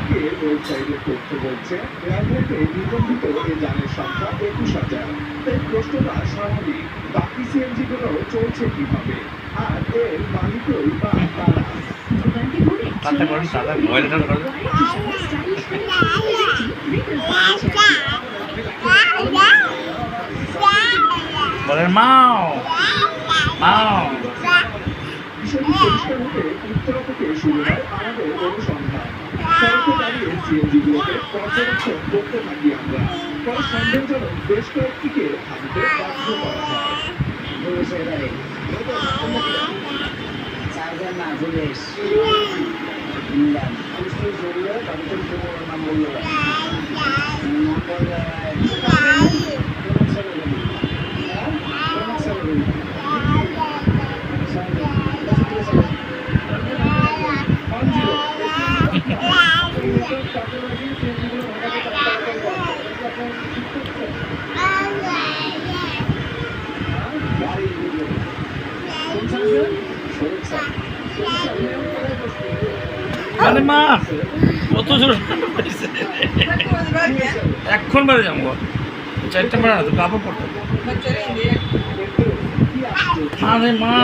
ব্যাংকের ওয়েবসাইটের তথ্য বলছে এয়ারপোর্টে নিবন্ধিত এ যানের সংখ্যা ২১,০০০। তাই প্রশ্নটা স্বাভাবিক, বাকি সিএনজিগুলো চলছে কিভাবে, আর এর মালিকই বা কারা? বলেন মাও মাও। বিষয়টি পরিষ্কার হতে উত্তরা থেকে শুরু হয় আমাদের অনুসন্ধান। সড়কে দাঁড়িয়ে সিএনজিগুলোকে পর্যবেক্ষণ করতে থাকি আমরা। পরে সন্দেহজনক বেশ কয়েকটিকে থামতে বাধ্য করা হয়। মানে মা কত জোর এখন বাড়ি যাবো, 4টা বেড়া তো কাপড় পড়তে। আরে মা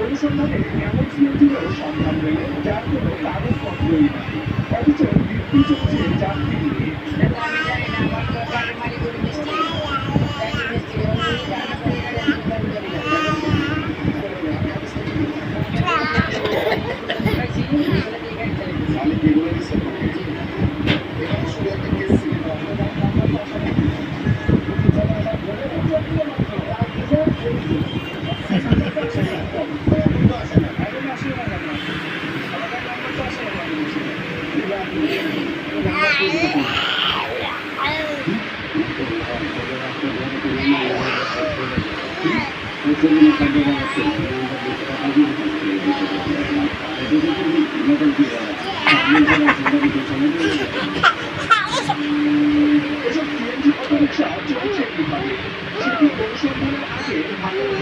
অনুসন্ধানে এমন সিএনজিরও সন্ধান মেলে যার কোনো কাগজপত্রই নাই, অথচ বৃদ্ধি চলছে যাত্রী নিয়ে।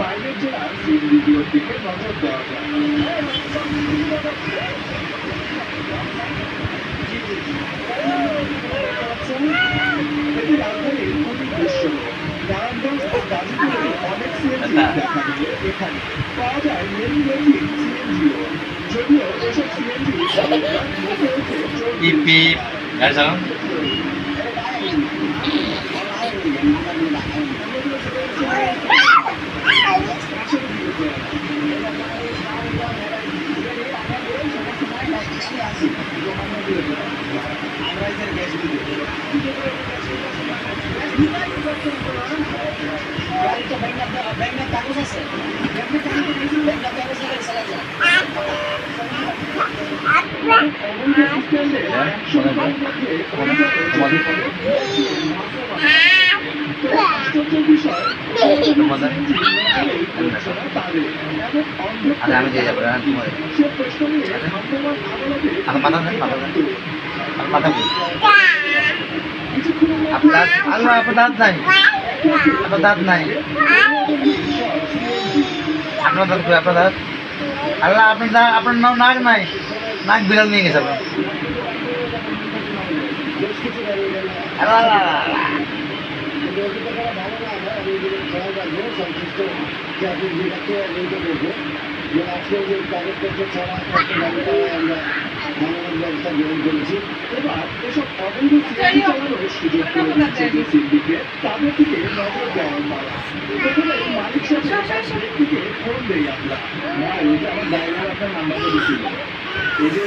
বাইরের জেলার সিএনজিগুলোর দিকে নজর দেওয়া যায়। এটি রাজধানীর অনেক দৃশ্য। নারায়ণগঞ্জ ও গাজীপুরে অনেক সিএনজি দেখা গেলে এখানে পাওয়া যায় মেরু রেঞ্জিং সিএনজিও। যদিও এসব সিএনজি চালকরা মুখে মুখে আমি দিয়ে যাবো আপনার দাঁত নাই, আপনার দাঁত নাই, আপনার দাঁত আপনার দাঁত আল্লাহ আপনার দাঁত, আপনার নাক নাই, নাক বিড়াল নিয়ে গেছে ব্যবস্থা গ্রহণ করেছি। এবার এসব অবৈধ সিএনজি চালানোর সুযোগ করে দিচ্ছে যে সিন্ডিকেট, তাদের দিকে নজর দেওয়ার পালা। প্রথমে মালিক সাহেবের দিকে ফোন দেই আমরা। আমার ড্রাইভার আপনার নাম্বারটা দিচ্ছিল। এই যে